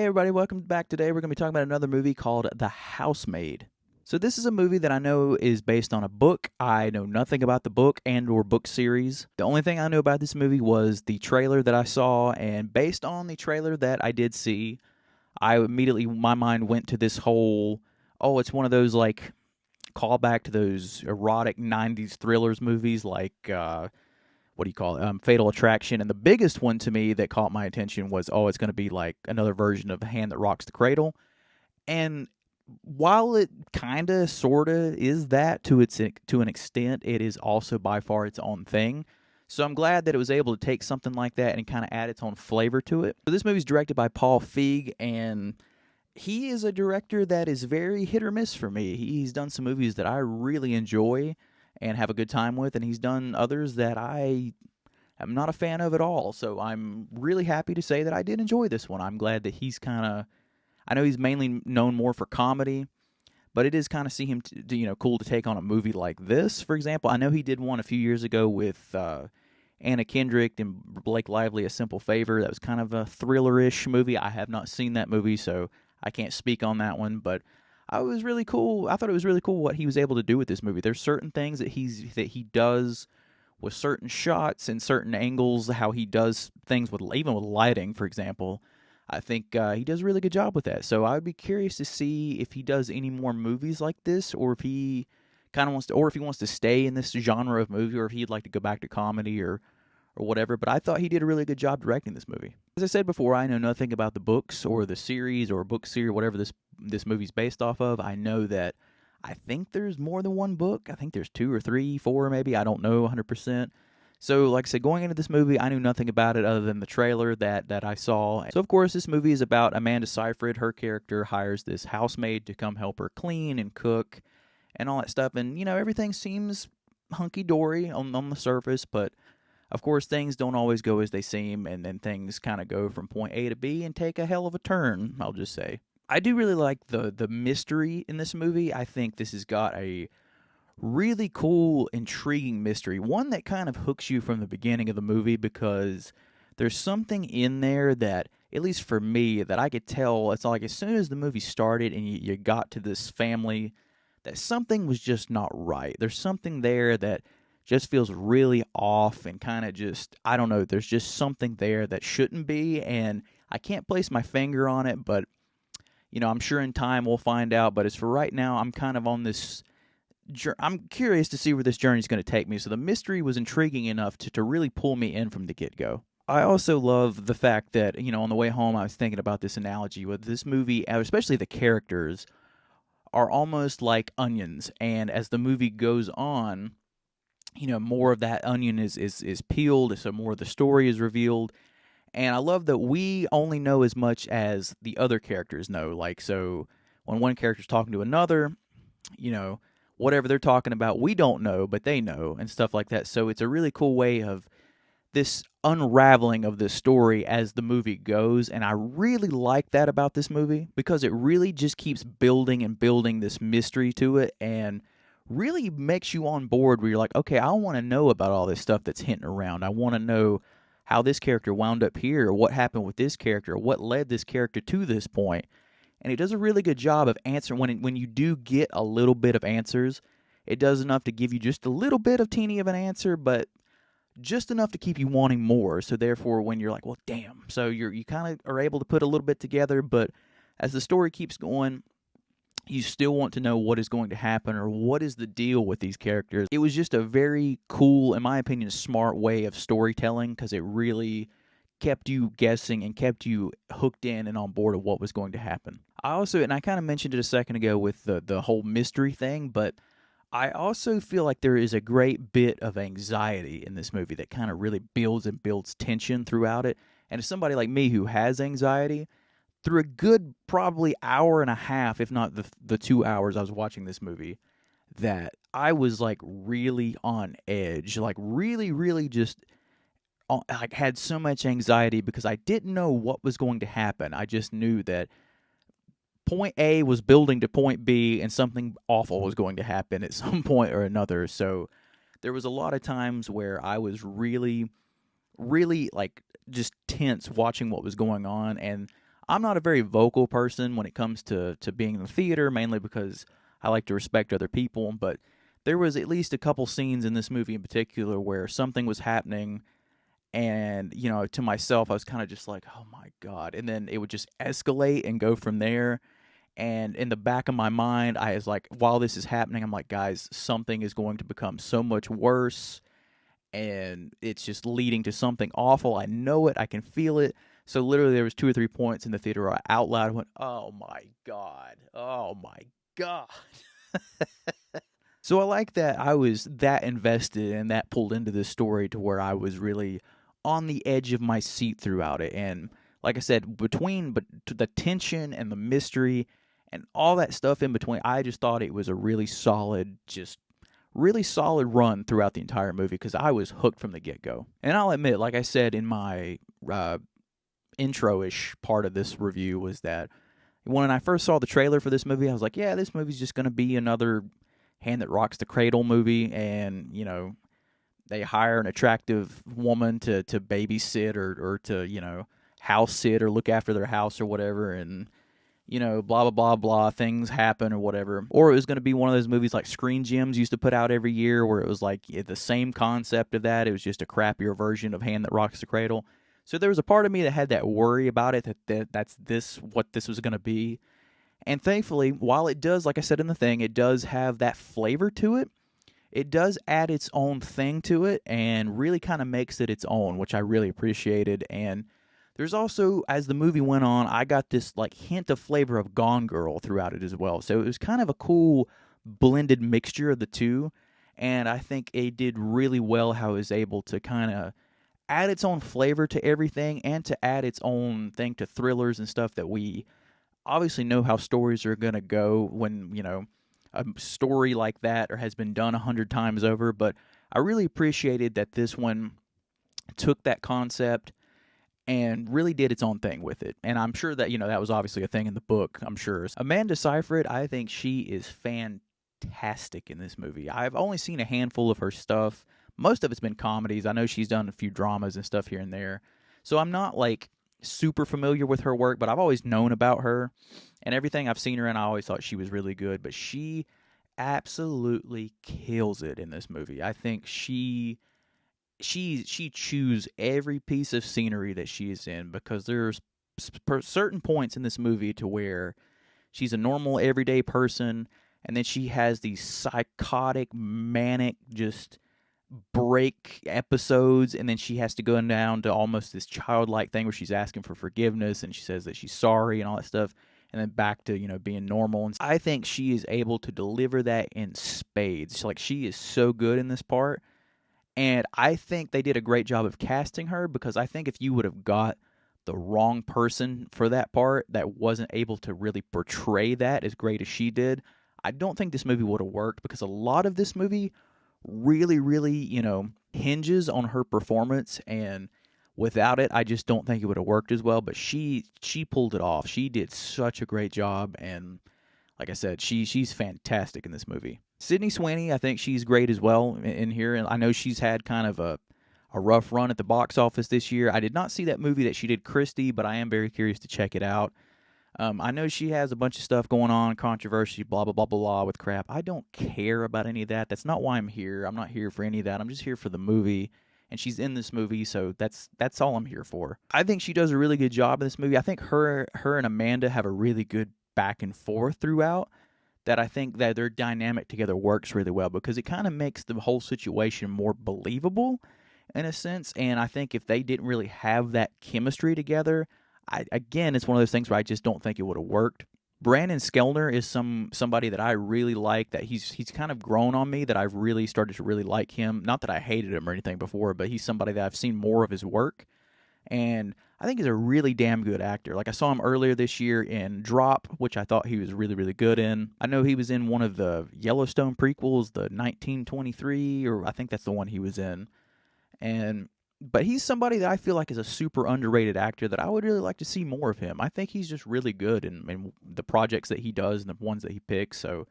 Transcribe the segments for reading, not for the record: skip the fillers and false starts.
Everybody, welcome back. Today we're going to be talking about another movie called The Housemaid. So this is a movie that I know is based on a book. I know nothing about the book and or book series. The only thing I knew about this movie was the trailer that I saw, and based on the trailer that I did see, my mind went to this whole, oh, it's one of those like callback to those erotic 90s thrillers movies like what do you call it? Fatal Attraction. And the biggest one to me that caught my attention was, oh, it's going to be like another version of The Hand That Rocks the Cradle. And while it kind of, sort of is that to an extent, it is also by far its own thing. So I'm glad that it was able to take something like that and kind of add its own flavor to it. So this movie is directed by Paul Feig, and he is a director that is very hit or miss for me. He's done some movies that I really enjoy and have a good time with, and he's done others that I am not a fan of at all. So I'm really happy to say that I did enjoy this one. I'm glad that he's kind of, I know he's mainly known more for comedy, but it is kind of see him cool to take on a movie like this. For example, I know he did one a few years ago with Anna Kendrick and Blake Lively, A Simple Favor. That was kind of a thriller-ish movie. I have not seen that movie, so I can't speak on that one, but I was really cool. I thought it was really cool what he was able to do with this movie. There's certain things that he does with certain shots and certain angles, how he does things with even with lighting, for example. I think he does a really good job with that. So I would be curious to see if he does any more movies like this, or if he kind of wants to, or if he wants to stay in this genre of movie, or if he'd like to go back to comedy or whatever. But I thought he did a really good job directing this movie. As I said before, I know nothing about the books or the series or book series, whatever this movie's based off of. I know that I think there's more than one book. I think there's 2 or 3, 4 maybe. I don't know 100%. So, like I said, going into this movie, I knew nothing about it other than the trailer that I saw. So, of course, this movie is about Amanda Seyfried. Her character hires this housemaid to come help her clean and cook and all that stuff. And, everything seems hunky-dory on the surface, but of course, things don't always go as they seem, and then things kind of go from point A to B and take a hell of a turn, I'll just say. I do really like the mystery in this movie. I think this has got a really cool, intriguing mystery. One that kind of hooks you from the beginning of the movie because there's something in there that, at least for me, that I could tell. It's like as soon as the movie started and you got to this family, that something was just not right. There's something there that just feels really off and kind of just, I don't know, there's just something there that shouldn't be, and I can't place my finger on it, but, I'm sure in time we'll find out. But as for right now, I'm kind of on this, I'm curious to see where this journey is going to take me, so the mystery was intriguing enough to really pull me in from the get-go. I also love the fact that, on the way home I was thinking about this analogy with this movie, especially the characters, are almost like onions, and as the movie goes on, more of that onion is peeled, so more of the story is revealed. And I love that we only know as much as the other characters know. Like, so when one character's talking to another, whatever they're talking about, we don't know, but they know, and stuff like that. So it's a really cool way of this unraveling of this story as the movie goes. And I really like that about this movie because it really just keeps building and building this mystery to it, and really makes you on board where you're like, okay, I want to know about all this stuff that's hinting around. I want to know how this character wound up here, or what happened with this character, or what led this character to this point. And it does a really good job of answering, when you do get a little bit of answers, it does enough to give you just a little bit of teeny of an answer, but just enough to keep you wanting more. So therefore, when you're like, well, damn, so you kind of are able to put a little bit together, but as the story keeps going, you still want to know what is going to happen or what is the deal with these characters. It was just a very cool, in my opinion, smart way of storytelling because it really kept you guessing and kept you hooked in and on board of what was going to happen. I also, and I kind of mentioned it a second ago with the whole mystery thing, but I also feel like there is a great bit of anxiety in this movie that kind of really builds and builds tension throughout it. And as somebody like me who has anxiety, through a good probably hour and a half, if not the 2 hours I was watching this movie, that I was like really on edge, like really, really just like had so much anxiety because I didn't know what was going to happen. I just knew that point A was building to point B and something awful was going to happen at some point or another. So there was a lot of times where I was really, really like just tense watching what was going on, and I'm not a very vocal person when it comes to being in the theater, mainly because I like to respect other people, but there was at least a couple scenes in this movie in particular where something was happening, and to myself I was kind of just like, oh my god, and then it would just escalate and go from there. And in the back of my mind, I was like, while this is happening, I'm like, guys, something is going to become so much worse, and it's just leading to something awful. I know it. I can feel it. So literally, there was 2 or 3 points in the theater where I out loud went, "Oh my god! Oh my god!" So I like that I was that invested and that pulled into this story to where I was really on the edge of my seat throughout it. And like I said, but the tension and the mystery and all that stuff in between, I just thought it was a really solid, just really solid run throughout the entire movie because I was hooked from the get go. And I'll admit, like I said in my intro-ish part of this review, was that when I first saw the trailer for this movie, I was like, yeah, this movie's just going to be another Hand That Rocks the Cradle movie, and they hire an attractive woman to babysit or to house sit or look after their house or whatever, and blah blah blah blah, things happen or whatever. Or it was going to be one of those movies like Screen Gems used to put out every year, where it was like the same concept of that. It was just a crappier version of Hand That Rocks the Cradle. So there was a part of me that had that worry about it, that's what this was going to be. And thankfully, while it does, like I said in the thing, it does have that flavor to it, it does add its own thing to it and really kind of makes it its own, which I really appreciated. And there's also, as the movie went on, I got this like hint of flavor of Gone Girl throughout it as well. So it was kind of a cool blended mixture of the two. And I think it did really well how it was able to kind of add its own flavor to everything and to add its own thing to thrillers and stuff that we obviously know how stories are going to go when, a story like that or has been done 100 times over. But I really appreciated that this one took that concept and really did its own thing with it. And I'm sure that, that was obviously a thing in the book, I'm sure. Amanda Seyfried, I think she is fantastic in this movie. I've only seen a handful of her stuff. Most of it's been comedies. I know she's done a few dramas and stuff here and there. So I'm not like super familiar with her work, but I've always known about her. And everything I've seen her in, I always thought she was really good. But she absolutely kills it in this movie. I think she chews every piece of scenery that she is in, because there's certain points in this movie to where she's a normal everyday person, and then she has these psychotic, manic, just break episodes, and then she has to go down to almost this childlike thing where she's asking for forgiveness and she says that she's sorry and all that stuff, and then back to being normal. And I think she is able to deliver that in spades. Like, she is so good in this part. And I think they did a great job of casting her, because I think if you would have got the wrong person for that part that wasn't able to really portray that as great as she did, I don't think this movie would have worked, because a lot of this movie really, really, hinges on her performance, and without it, I just don't think it would have worked as well. But she pulled it off. She did such a great job, and like I said, she's fantastic in this movie. Sydney Sweeney, I think she's great as well in here, and I know she's had kind of a rough run at the box office this year. I did not see that movie that she did, Christy, but I am very curious to check it out. I know she has a bunch of stuff going on, controversy, blah, blah, blah, blah, blah, with crap. I don't care about any of that. That's not why I'm here. I'm not here for any of that. I'm just here for the movie, and she's in this movie, so that's all I'm here for. I think she does a really good job in this movie. I think her and Amanda have a really good back and forth throughout, that I think that their dynamic together works really well, because it kind of makes the whole situation more believable in a sense. And I think if they didn't really have that chemistry together, again, it's one of those things where I just don't think it would have worked. Brandon Skellner is somebody that I really like, that he's kind of grown on me, that I've really started to really like him. Not that I hated him or anything before, but he's somebody that I've seen more of his work. And I think he's a really damn good actor. Like, I saw him earlier this year in Drop, which I thought he was really, really good in. I know he was in one of the Yellowstone prequels, the 1923, or I think that's the one he was in. But he's somebody that I feel like is a super underrated actor that I would really like to see more of him. I think he's just really good in the projects that he does and the ones that he picks. So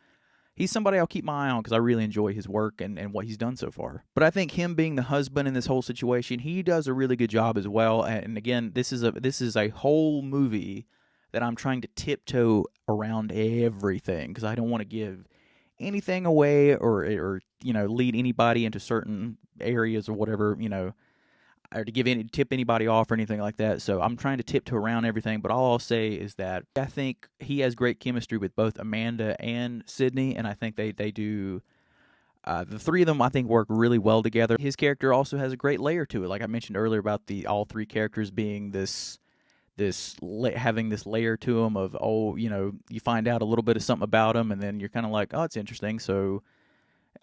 he's somebody I'll keep my eye on, because I really enjoy his work and what he's done so far. But I think him being the husband in this whole situation, he does a really good job as well. And again, this is a whole movie that I'm trying to tiptoe around everything because I don't want to give anything away or lead anybody into certain areas or whatever, or to tip anybody off or anything like that. So I'm trying to tiptoe around everything, but all I'll say is that I think he has great chemistry with both Amanda and Sydney, and I think they do. The three of them, I think, work really well together. His character also has a great layer to it, like I mentioned earlier about the all three characters being having this layer to them of you find out a little bit of something about them, and then you're kind of like, oh, it's interesting. So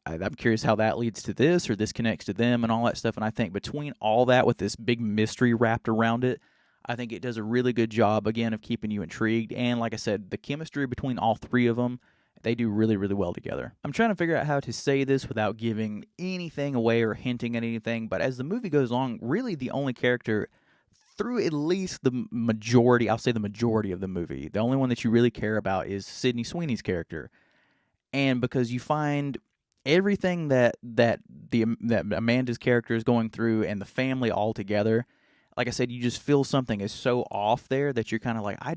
I'm curious how that leads to this or this connects to them and all that stuff. And I think between all that with this big mystery wrapped around it, I think it does a really good job, again, of keeping you intrigued. And like I said, the chemistry between all three of them, they do really, really well together. I'm trying to figure out how to say this without giving anything away or hinting at anything, but as the movie goes along, really the only character through at least the majority, I'll say the majority of the movie, the only one that you really care about is Sydney Sweeney's character. And because you find everything that Amanda's character is going through and the family all together, like I said, you just feel something is so off there that you're kind of like, I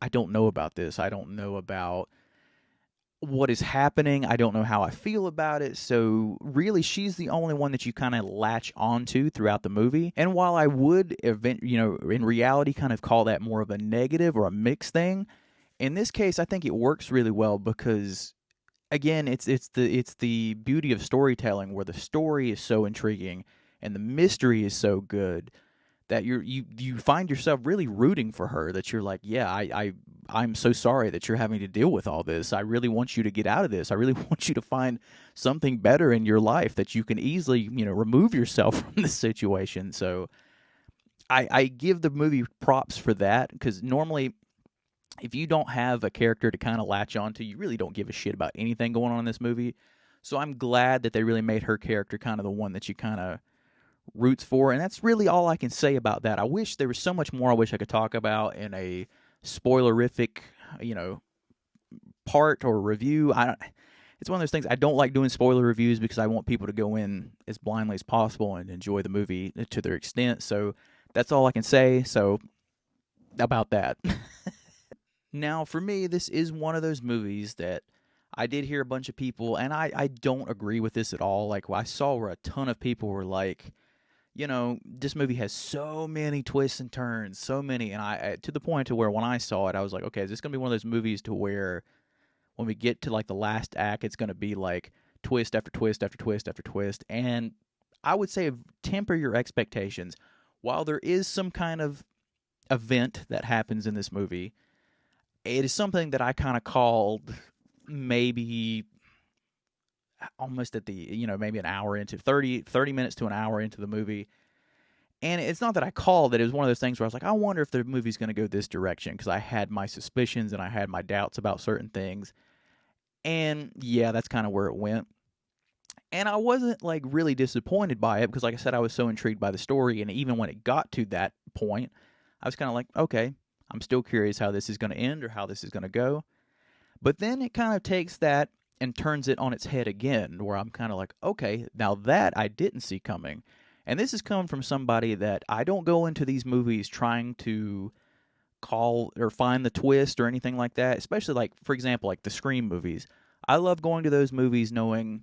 don't know about this. I don't know about what is happening. I don't know how I feel about it. So really, she's the only one that you kind of latch onto throughout the movie. And while I would in reality kind of call that more of a negative or a mixed thing, in this case, I think it works really well because, again, it's the beauty of storytelling where the story is so intriguing and the mystery is so good that you find yourself really rooting for her, that you're like, yeah, I'm so sorry that you're having to deal with all this. I really want you to get out of this. I really want you to find something better in your life that you can easily, remove yourself from this situation. So I give the movie props for that, because normally if you don't have a character to kind of latch onto, you really don't give a shit about anything going on in this movie. So I'm glad that they really made her character kind of the one that you kind of roots for, and that's really all I can say about that. I wish there was so much more I wish I could talk about in a spoilerific, part or review. It's one of those things, I don't like doing spoiler reviews because I want people to go in as blindly as possible and enjoy the movie to their extent. So that's all I can say. So about that. Now, for me, this is one of those movies that I did hear a bunch of people, and I don't agree with this at all. Like, I saw where a ton of people were like, this movie has so many twists and turns, so many, and I to the point to where when I saw it, I was like, okay, is this going to be one of those movies to where when we get to like the last act, it's going to be like twist after twist after twist after twist? And I would say temper your expectations. While there is some kind of event that happens in this movie, it is something that I kind of called maybe almost at the, maybe an hour into 30 minutes to an hour into the movie. And it's not that I called it. It was one of those things where I was like, I wonder if the movie's going to go this direction, because I had my suspicions and I had my doubts about certain things. And yeah, that's kind of where it went. And I wasn't like really disappointed by it because, like I said, I was so intrigued by the story. And even when it got to that point, I was kind of like, okay, I'm still curious how this is going to end or how this is going to go. But then it kind of takes that and turns it on its head again, where I'm kind of like, okay, now that I didn't see coming. And this is coming from somebody that I don't go into these movies trying to call or find the twist or anything like that, especially like, for example, like the Scream movies. I love going to those movies knowing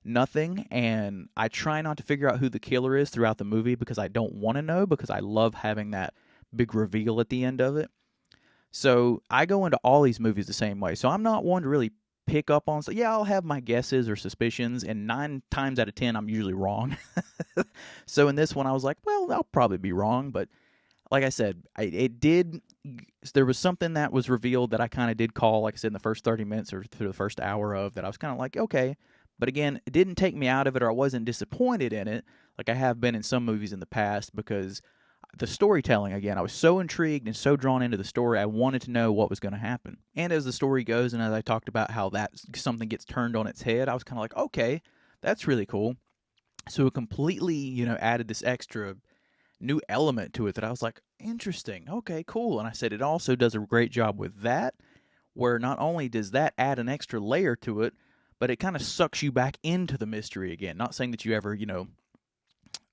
nothing, and I try not to figure out who the killer is throughout the movie because I don't want to know, because I love having that big reveal at the end of it. So I go into all these movies the same way. So I'm not one to really pick up on. So yeah, I'll have my guesses or suspicions, and 9 times out of 10, I'm usually wrong. So in this one, I was like, well, I'll probably be wrong. But like I said, there was something that was revealed that I kind of did call, like I said, in the first 30 minutes or through the first hour of that. I was kind of like, okay. But again, it didn't take me out of it, or I wasn't disappointed in it like I have been in some movies in the past, because the storytelling, again, I was so intrigued and so drawn into the story, I wanted to know what was going to happen. And as the story goes, and as I talked about how that something gets turned on its head, I was kind of like, okay, that's really cool. So it completely, added this extra new element to it that I was like, interesting, okay, cool. And I said it also does a great job with that, where not only does that add an extra layer to it, but it kind of sucks you back into the mystery again. Not saying that you ever,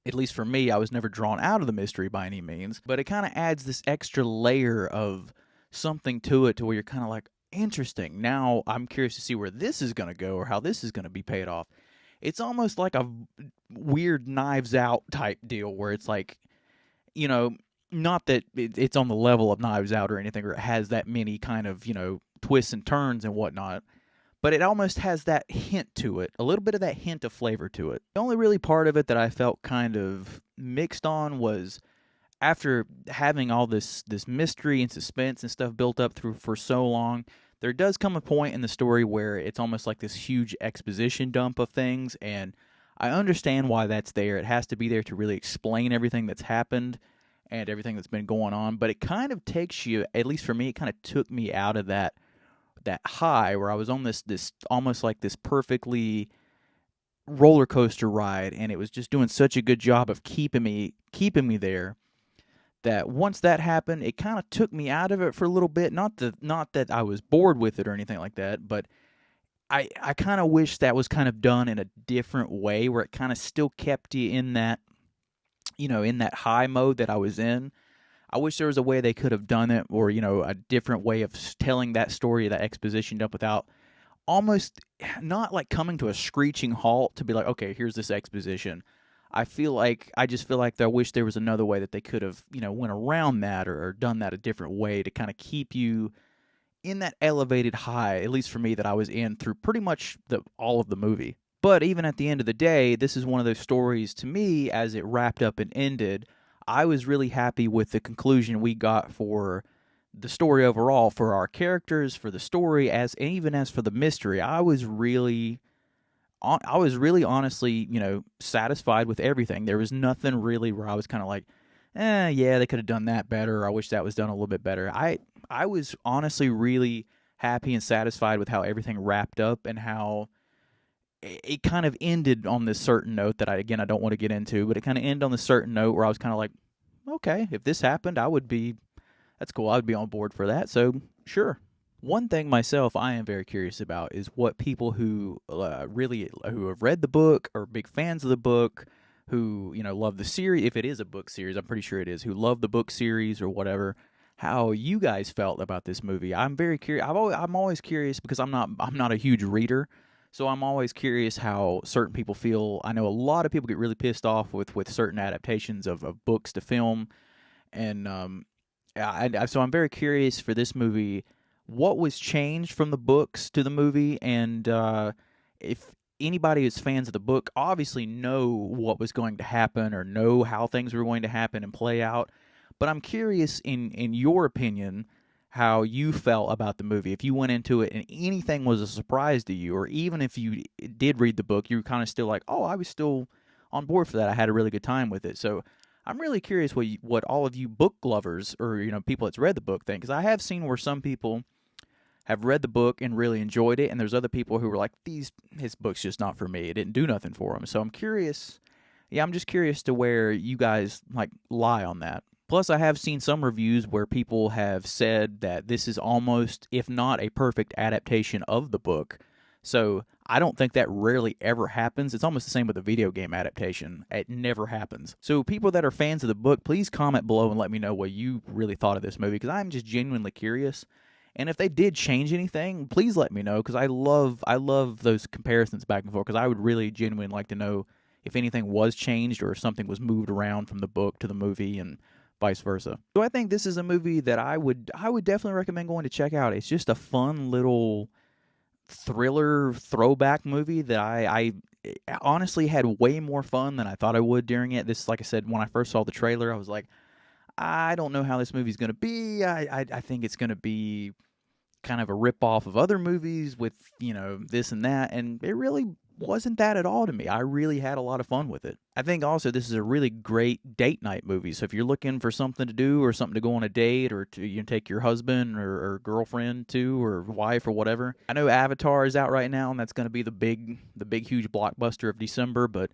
at least for me, I was never drawn out of the mystery by any means, but it kind of adds this extra layer of something to it to where you're kind of like, interesting. Now I'm curious to see where this is going to go or how this is going to be paid off. It's almost like a weird Knives Out type deal where it's like, you know, not that it's on the level of Knives Out or anything, or it has that many kind of, twists and turns and whatnot, but it almost has that hint to it, a little bit of that hint of flavor to it. The only really part of it that I felt kind of mixed on was after having all this mystery and suspense and stuff built up through for so long, there does come a point in the story where it's almost like this huge exposition dump of things, and I understand why that's there. It has to be there to really explain everything that's happened and everything that's been going on, but it kind of takes you, at least for me, it kind of took me out of that high where I was on this almost like this perfectly roller coaster ride, and it was just doing such a good job of keeping me there, that once that happened, it kind of took me out of it for a little bit. Not that I was bored with it or anything like that, but I kind of wish that was kind of done in a different way, where it kind of still kept you in that, in that high mode that I was in. I wish there was a way they could have done it, or a different way of telling that story, that exposition up, without almost not like coming to a screeching halt to be like, okay, here's this exposition. I just feel like I wish there was another way that they could have, went around that, or done that a different way to kind of keep you in that elevated high, at least for me, that I was in through pretty much all of the movie. But even at the end of the day, this is one of those stories, to me, as it wrapped up and ended, I was really happy with the conclusion we got for the story overall, for our characters, for the story, and even as for the mystery. I was really honestly, satisfied with everything. There was nothing really where I was kind of like, yeah, they could have done that better, or I wish that was done a little bit better. I was honestly really happy and satisfied with how everything wrapped up, and how it kind of ended on this certain note that I don't want to get into, but it kind of ended on this certain note where I was kind of like, okay, if this happened, that's cool. I would be on board for that. So sure. One thing myself I am very curious about is what people who who have read the book, or big fans of the book, who love the series, if it is a book series, I'm pretty sure it is, who love the book series or whatever, how you guys felt about this movie. I'm very curious. I'm always curious, because I'm not a huge reader, so I'm always curious how certain people feel. I know a lot of people get really pissed off with certain adaptations of books to film, and so I'm very curious for this movie, what was changed from the books to the movie, and if anybody who's fans of the book obviously know what was going to happen, or know how things were going to happen and play out. But I'm curious, in your opinion, how you felt about the movie. If you went into it and anything was a surprise to you, or even if you did read the book, you were kind of still like, oh, I was still on board for that. I had a really good time with it. So I'm really curious what all of you book lovers, or people that's read the book, think, because I have seen where some people have read the book and really enjoyed it, and there's other people who were like, his book's just not for me. It didn't do nothing for them. So I'm curious. Yeah, I'm just curious to where you guys lie on that. Plus, I have seen some reviews where people have said that this is almost, if not a perfect adaptation of the book. So I don't think that rarely ever happens. It's almost the same with a video game adaptation. It never happens. So people that are fans of the book, please comment below and let me know what you really thought of this movie, because I'm just genuinely curious. And if they did change anything, please let me know, because I love those comparisons back and forth, because I would really genuinely like to know if anything was changed, or if something was moved around from the book to the movie, and vice versa. So I think this is a movie that I would definitely recommend going to check out. It's just a fun little thriller throwback movie that I honestly had way more fun than I thought I would during it. This, like I said, when I first saw the trailer, I was like, I don't know how this movie's going to be. I think it's going to be kind of a rip-off of other movies with, this and that, and it really wasn't that at all to me. I really had a lot of fun with it. I think also this is a really great date night movie, so if you're looking for something to do, or something to go on a date, or to take your husband or girlfriend to, or wife, or whatever. I know Avatar is out right now, and that's going to be the big huge blockbuster of December, but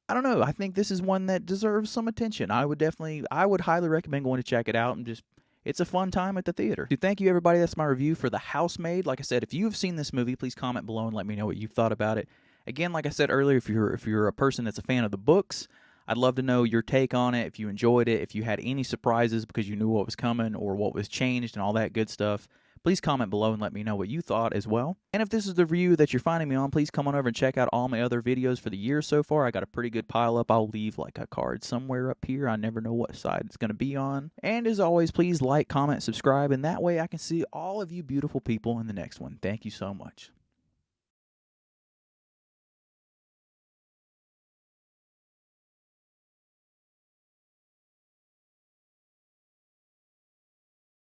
I don't know. I think this is one that deserves some attention. I would highly recommend going to check it out, and it's a fun time at the theater. So thank you, everybody. That's my review for The Housemaid. Like I said, if you have seen this movie, please comment below and let me know what you thought about it. Again, like I said earlier, if you're a person that's a fan of the books, I'd love to know your take on it, if you enjoyed it, if you had any surprises because you knew what was coming or what was changed and all that good stuff. Please comment below and let me know what you thought as well. And if this is the review that you're finding me on, please come on over and check out all my other videos for the year so far. I got a pretty good pile up. I'll leave like a card somewhere up here. I never know what side it's going to be on. And as always, please like, comment, subscribe, and that way I can see all of you beautiful people in the next one. Thank you so much.